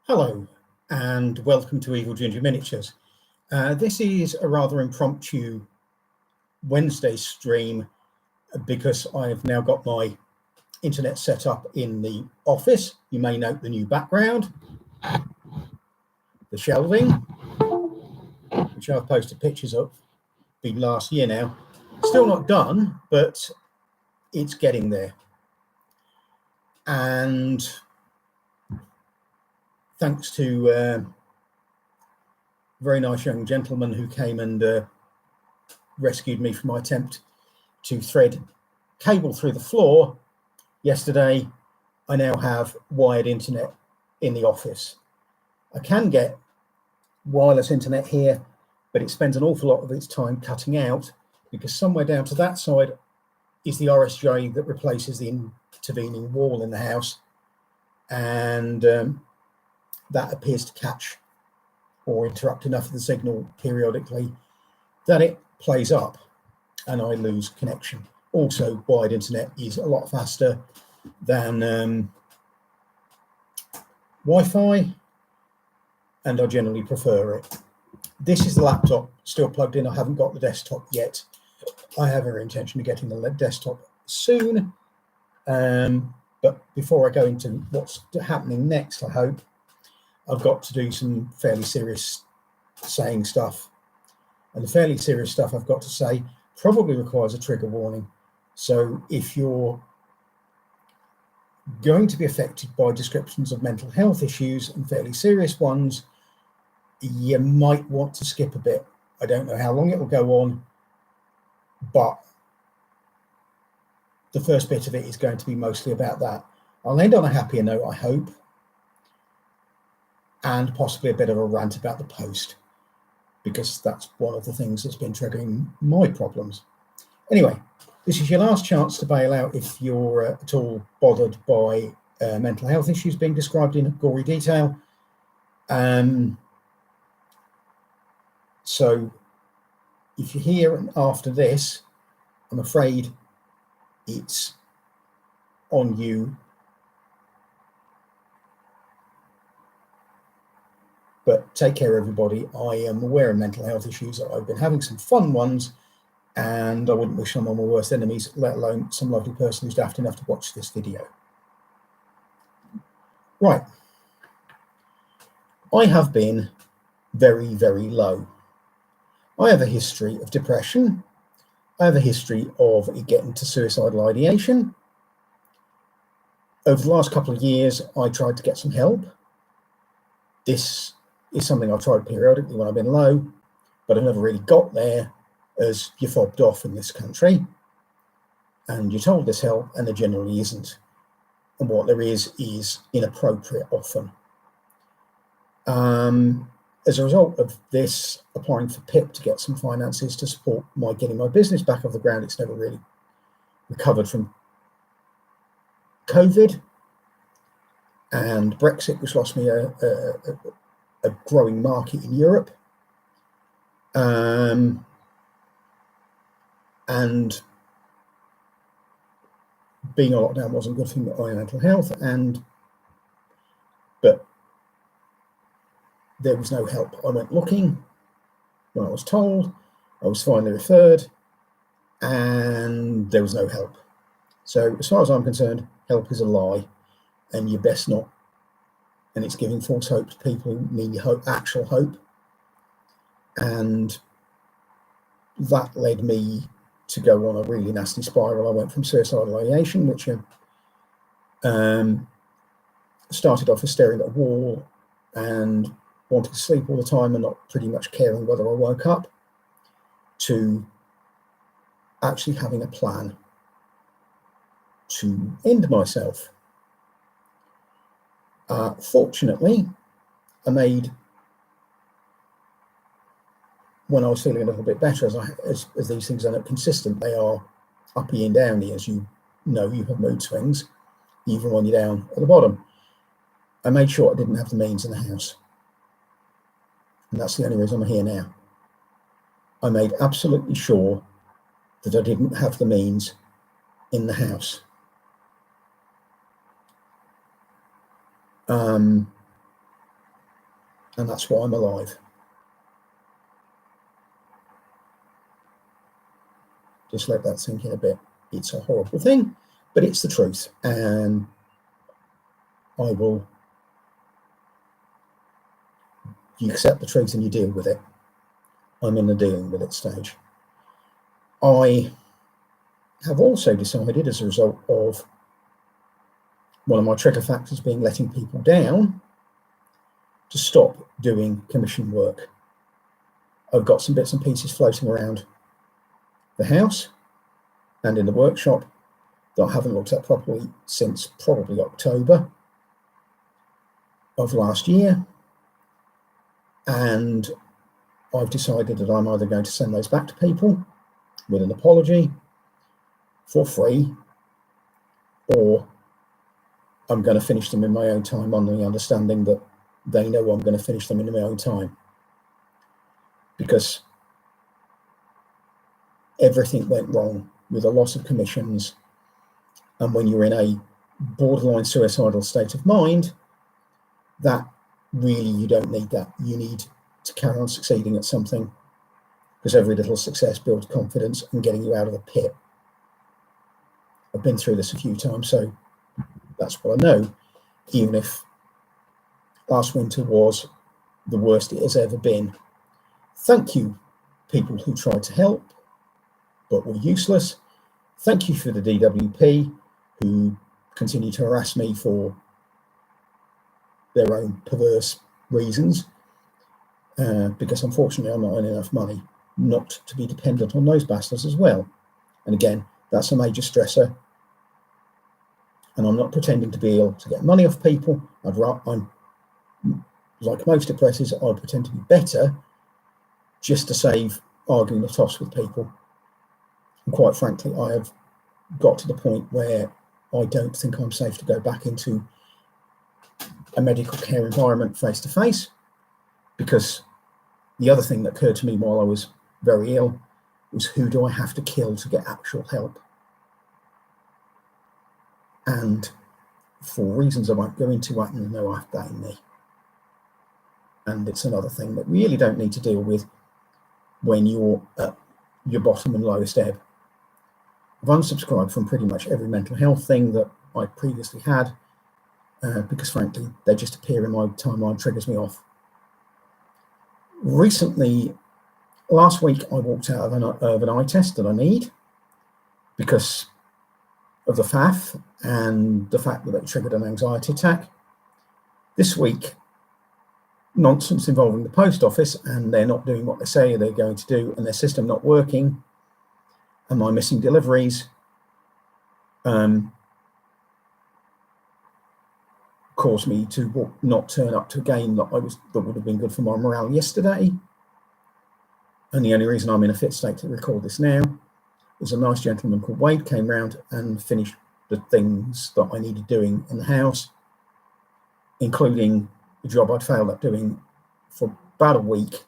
Hello and welcome to EvilGinger Miniatures. This is a rather impromptu Wednesday stream because I've now got my internet set up in the office. You may note the new background, the shelving, which I've posted pictures of, been last year now. Still not done, but it's getting there. And thanks to a very nice young gentleman who came and rescued me from my attempt to thread cable through the floor yesterday, I now have wired internet in the office. I can get wireless internet here, but it spends an awful lot of its time cutting out because somewhere down to that side is the RSJ that replaces the intervening wall in the house, and that appears to catch or interrupt enough of the signal periodically that it plays up and I lose connection. Also, wired internet is a lot faster than Wi-Fi, and I generally prefer it. This is the laptop still plugged in. I haven't got the desktop yet. I have every intention of getting the desktop soon. But before I go into what's happening next, I hope, I've got to do some fairly serious saying stuff. And the fairly serious stuff I've got to say probably requires a trigger warning. So if you're going to be affected by descriptions of mental health issues and fairly serious ones, you might want to skip a bit. I don't know how long it will go on, but the first bit of it is going to be mostly about that. I'll end on a happier note, I hope, and possibly a bit of a rant about the post, because that's one of the things that's been triggering my problems. Anyway, this is your last chance to bail out if you're at all bothered by mental health issues being described in gory detail. So if you're here and after this, I'm afraid it's on you. But take care, everybody. I am aware of mental health issues. I've been having some fun ones, and I wouldn't wish them on my worst enemies, let alone some lovely person who's daft enough to watch this video. Right. I have been very, very low. I have a history of depression. I have a history of getting to suicidal ideation. Over the last couple of years, I tried to get some help. This is something I've tried periodically when I've been low, but I've never really got there, as you're fobbed off in this country and you're told there's help and there generally isn't. And what there is inappropriate often. As a result of this, applying for PIP to get some finances to support my getting my business back off the ground, it's never really recovered from COVID and Brexit, which lost me a growing market in Europe. And being on lockdown wasn't a good thing for my mental health, but there was no help. I went looking when I was told, I was finally referred, and there was no help. So as far as I'm concerned, help is a lie, and you best not. And it's giving false hope to people who need hope, actual hope. And that led me to go on a really nasty spiral. I went from suicidal ideation, which started off as staring at a wall and wanting to sleep all the time and not pretty much caring whether I woke up, to actually having a plan to end myself. Fortunately, I made, when I was feeling a little bit better, as these things are not consistent, they are uppy and downy, as you know, you have mood swings, even when you're down at the bottom. I made sure I didn't have the means in the house. And that's the only reason I'm here now. I made absolutely sure that I didn't have the means in the house. And that's why I'm alive. Just let that sink in a bit. It's a horrible thing, but it's the truth. And you accept the truth and you deal with it. I'm in the dealing with it stage. I have also decided, as a result of one of my trigger factors being letting people down, to stop doing commission work. I've got some bits and pieces floating around the house and in the workshop that I haven't looked at properly since probably October of last year. And I've decided that I'm either going to send those back to people with an apology for free, or I'm going to finish them in my own time, on the understanding that they know I'm going to finish them in my own time. Because everything went wrong with a loss of commissions, and when you're in a borderline suicidal state of mind, that really, you don't need that. You need to carry on succeeding at something, because every little success builds confidence and getting you out of the pit. I've been through this a few times, so that's what I know. Even if last winter was the worst it has ever been. Thank you, people who tried to help but were useless. Thank you for the DWP, who continue to harass me for their own perverse reasons, because unfortunately I'm not earning enough money not to be dependent on those bastards as well. And again, that's a major stressor. And I'm not pretending to be ill to get money off people. I'm like most depressors, I pretend to be better just to save arguing the toss with people. And quite frankly, I have got to the point where I don't think I'm safe to go back into a medical care environment face to face, because the other thing that occurred to me while I was very ill was, who do I have to kill to get actual help? And for reasons I won't go into, I know I've blamed me. And it's another thing that we really don't need to deal with when you're at your bottom and lowest ebb. I've unsubscribed from pretty much every mental health thing that I previously had, because frankly, they just appear in my timeline, triggers me off. Recently, last week, I walked out of an eye test that I need because of the faff and the fact that it triggered an anxiety attack. This week, nonsense involving the post office, and they're not doing what they say they're going to do, and their system not working, and my missing deliveries caused me to not turn up to a game that would have been good for my morale yesterday. And the only reason I'm in a fit state to record this now is a nice gentleman called Wade came round and finished the things that I needed doing in the house, including the job I'd failed at doing for about a week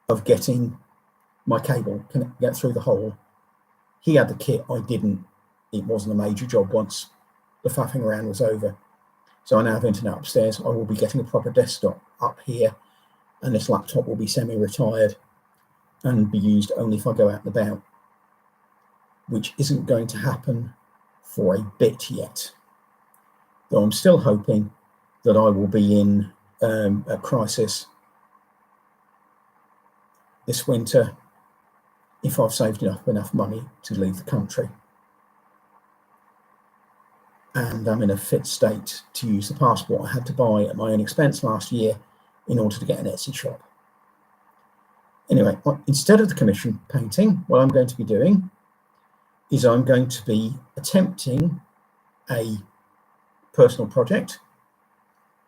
of getting my cable get through the hole. He had the kit, I didn't. It wasn't a major job once the faffing around was over. So I now have internet upstairs. I will be getting a proper desktop up here, and this laptop will be semi-retired and be used only if I go out and about, which isn't going to happen for a bit yet. Though I'm still hoping that I will be in a crisis this winter if I've saved enough money to leave the country. And I'm in a fit state to use the passport I had to buy at my own expense last year in order to get an Etsy shop. Anyway, instead of the commission painting, what I'm going to be doing is I'm going to be attempting a personal project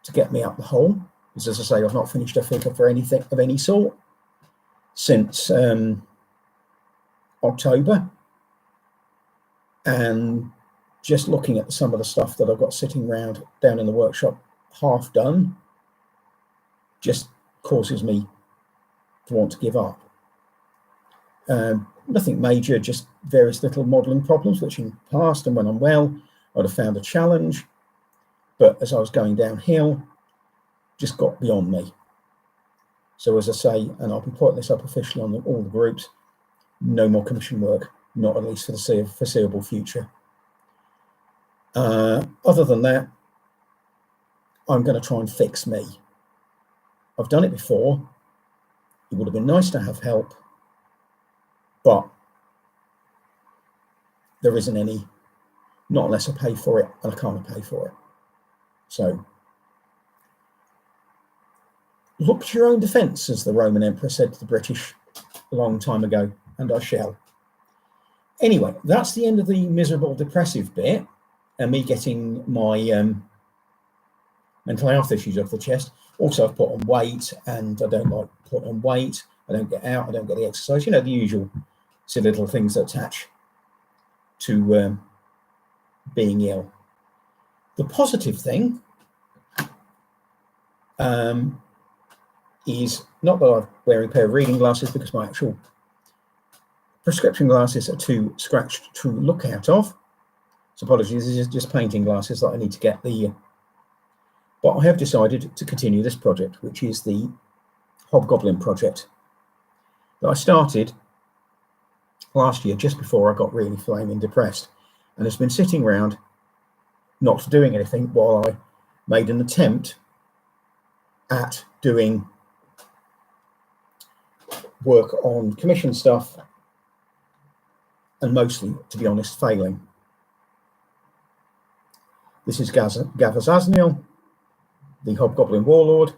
to get me up the hole. Because as I say, I've not finished a figure for anything of any sort since October. And just looking at some of the stuff that I've got sitting around down in the workshop half done just causes me to want to give up. Nothing major, just various little modelling problems, which in the past and when I'm well, I'd have found a challenge. But as I was going downhill, just got beyond me. So as I say, and I'll be putting this up officially on all the groups, no more commission work, not at least for the foreseeable future. Other than that, I'm going to try and fix me. I've done it before. It would have been nice to have help, but there isn't any, not unless I pay for it, and I can't pay for it. So look to your own defence, as the Roman Emperor said to the British a long time ago, and I shall. Anyway, that's the end of the miserable, depressive bit, and me getting my mental health issues off the chest. Also, I've put on weight, and I don't like put on weight. I don't get out. I don't get the exercise. You know, the usual silly little things that attach to being ill. The positive thing is not that I'm wearing a pair of reading glasses, because my actual prescription glasses are too scratched to look out of. So apologies, this is just painting glasses that I need to get the... But I have decided to continue this project, which is the Hobgoblin project that I started last year, just before I got really flaming depressed, and it's been sitting around not doing anything while I made an attempt at doing work on commission stuff, and mostly, to be honest, failing. This is Gavaz Asniel, the Hobgoblin Warlord,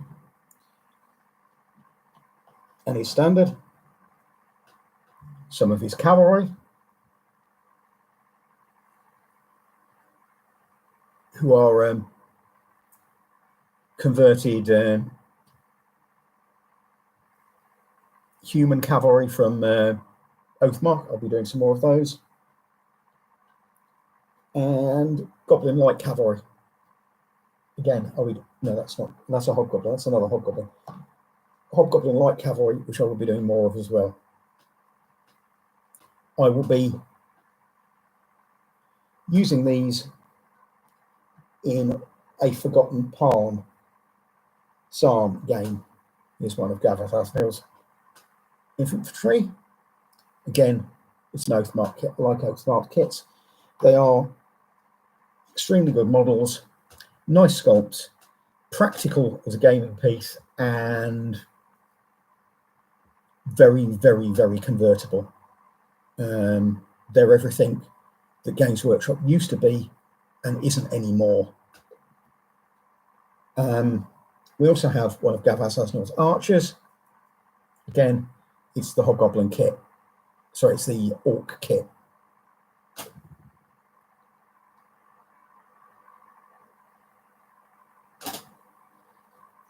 and his standard, some of his cavalry, who are converted human cavalry from Oathmark. I'll be doing some more of those. And Goblin Light Cavalry. Again, no, that's not, that's a Hobgoblin, that's another Hobgoblin. Hobgoblin Light Cavalry, which I will be doing more of as well. I will be using these in a Forgotten Palm Psalm game. Here's one of Gavaz Asniel's infantry. Again, it's an Oathmark kit, like Oathmark kits. They are extremely good models, nice sculpts, practical as a gaming piece, and very, very, very convertible. They're everything that Games Workshop used to be and isn't anymore. We also have one of Gavaz Asniel's archers. Again, it's the Hobgoblin kit. Sorry, it's the Orc kit.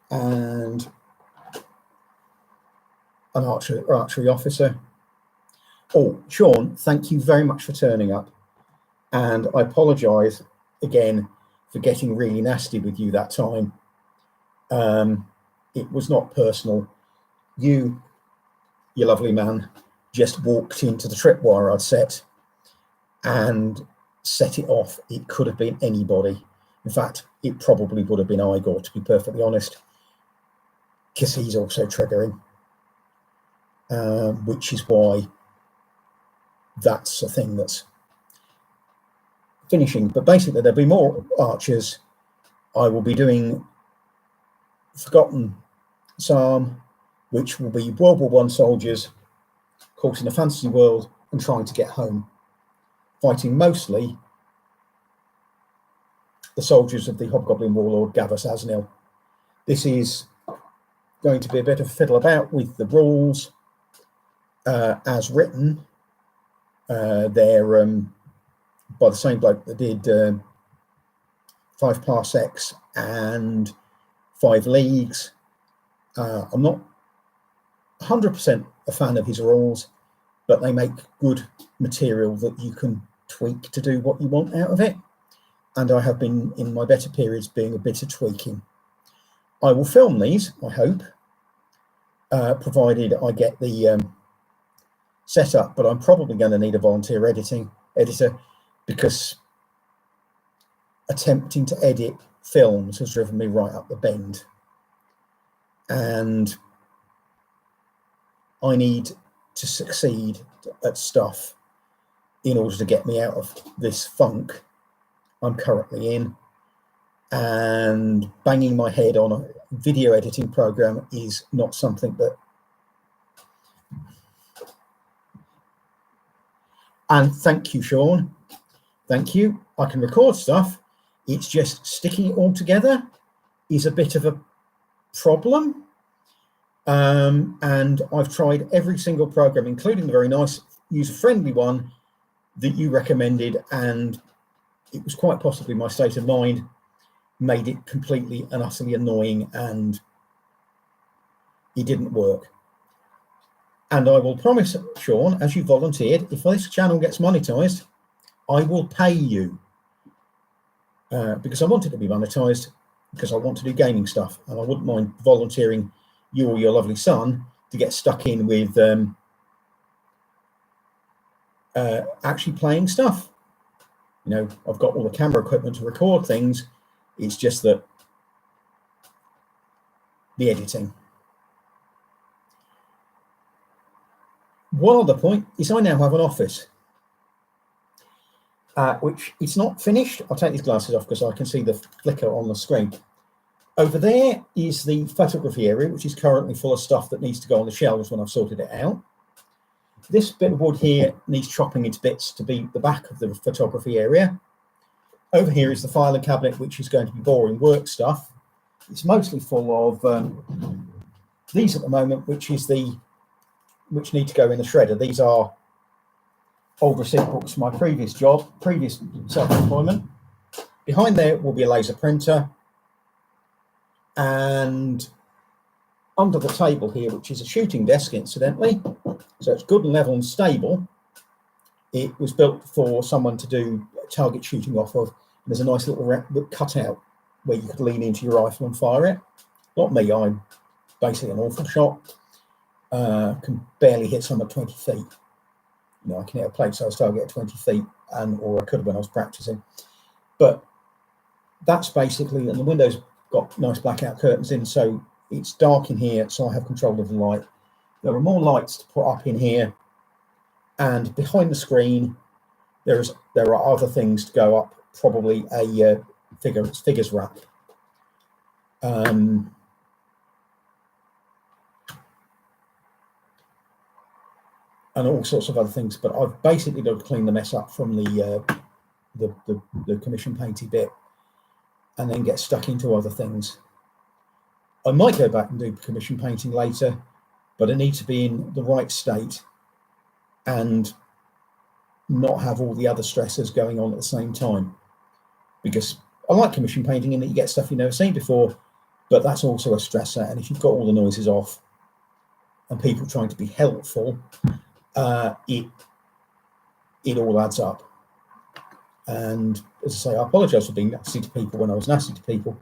And an archery officer. Oh, Sean, thank you very much for turning up. And I apologise again for getting really nasty with you that time. It was not personal. You lovely man, just walked into the tripwire I'd set and set it off. It could have been anybody. In fact, it probably would have been Igor, to be perfectly honest, because he's also triggering, which is why that's a thing that's finishing. But basically, there'll be more archers. I will be doing Forgotten Psalm, which will be World War I soldiers caught in a fantasy world and trying to get home, fighting mostly the soldiers of the Hobgoblin Warlord Gavaz Asniel. This is going to be a bit of a fiddle about with the rules as written. They're by the same bloke that did 5 Parsecs and 5 Leagues. I'm not 100% a fan of his rules, but they make good material that you can tweak to do what you want out of it. And I have been, in my better periods, doing a bit of tweaking. I will film these, I hope, provided I get the set up, but I'm probably going to need a volunteer editor, because attempting to edit films has driven me right up the bend. And I need to succeed at stuff in order to get me out of this funk I'm currently in. And banging my head on a video editing program is not something that... And thank you, Sean. Thank you. I can record stuff. It's just sticking it all together is a bit of a problem. And I've tried every single program, including the very nice user-friendly one that you recommended, and it was quite possibly my state of mind made it completely and utterly annoying, and it didn't work. And I will promise, Sean, as you volunteered, if this channel gets monetized, I will pay you, because I want it to be monetized, because I want to do gaming stuff, and I wouldn't mind volunteering you or your lovely son to get stuck in with actually playing stuff. You know, I've got all the camera equipment to record things. It's just that the editing. One other point is I now have an office, which it's not finished. I'll take these glasses off because I can see the flicker on the screen. Over there is the photography area, which is currently full of stuff that needs to go on the shelves when I've sorted it out. This bit of wood here needs chopping into bits to be the back of the photography area. Over here is the filing cabinet, which is going to be boring work stuff. It's mostly full of these at the moment, which need to go in the shredder. These are old receipt books from my previous job, previous self-employment. Behind there will be a laser printer. And under the table here, which is a shooting desk, incidentally, so it's good and level and stable. It was built for someone to do target shooting off of. And there's a nice little cutout where you could lean into your rifle and fire it. Not me, I'm basically an awful shot. Can barely hit someone at 20 feet. You know, I can hit a plate-sized target at 20 feet, or I could have when I was practicing. But that's basically, and the windows got nice blackout curtains in, so it's dark in here, so I have control of the light. There are more lights to put up in here, and behind the screen there are other things to go up, probably a figures rack. And all sorts of other things, but I've basically got to clean the mess up from the commission painty bit, and then get stuck into other things. I might go back and do commission painting later, but I need to be in the right state and not have all the other stressors going on at the same time. Because I like commission painting in that you get stuff you've never seen before, but that's also a stressor. And if you've got all the noises off and people trying to be helpful, it all adds up. And as I say, I apologise for being nasty to people when I was nasty to people,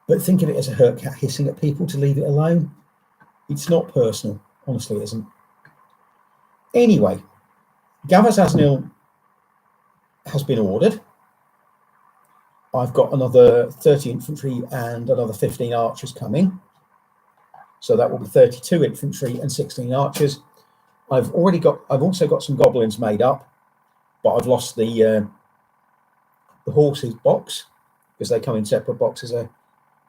but think of it as a hurt cat hissing at people to leave it alone. It's not personal, honestly, it isn't. Anyway, Gavaz Asnil has been ordered. I've got another 30 infantry and another 15 archers coming, so that will be 32 infantry and 16 archers. I've also got some goblins made up, but I've lost the horses box because they come in separate boxes.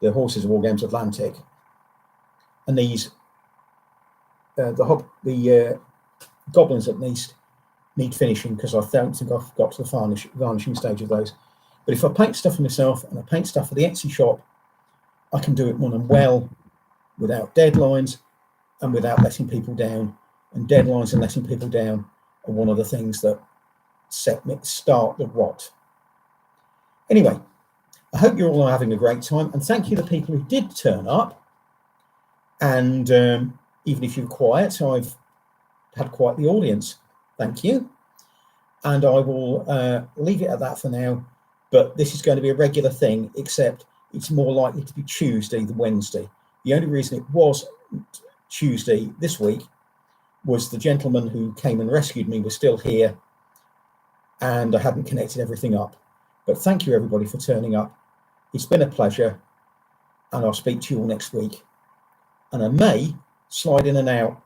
The horses are War Games Atlantic, and these the goblins at least need finishing because I don't think I've got to the varnishing stage of those. But if I paint stuff for myself and I paint stuff for the Etsy shop, I can do it when I'm well, without deadlines and without letting people down. And deadlines and letting people down are one of the things that start the rot. Anyway, I hope you're all having a great time, and thank you to the people who did turn up. And even if you're quiet, I've had quite the audience. Thank you. And I will leave it at that for now. But this is going to be a regular thing, except it's more likely to be Tuesday than Wednesday. The only reason it was Tuesday this week was the gentleman who came and rescued me was still here, and I hadn't connected everything up. But thank you, everybody, for turning up. It's been a pleasure, and I'll speak to you all next week. And I may slide in and out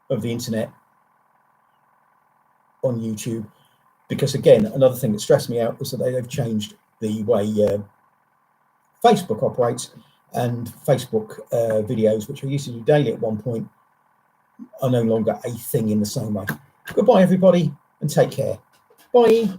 of the internet on YouTube, because again, another thing that stressed me out was that they've changed the way Facebook operates, and Facebook videos, which I used to do daily at one point, are no longer a thing in the same way. Goodbye, everybody, and take care. Bye.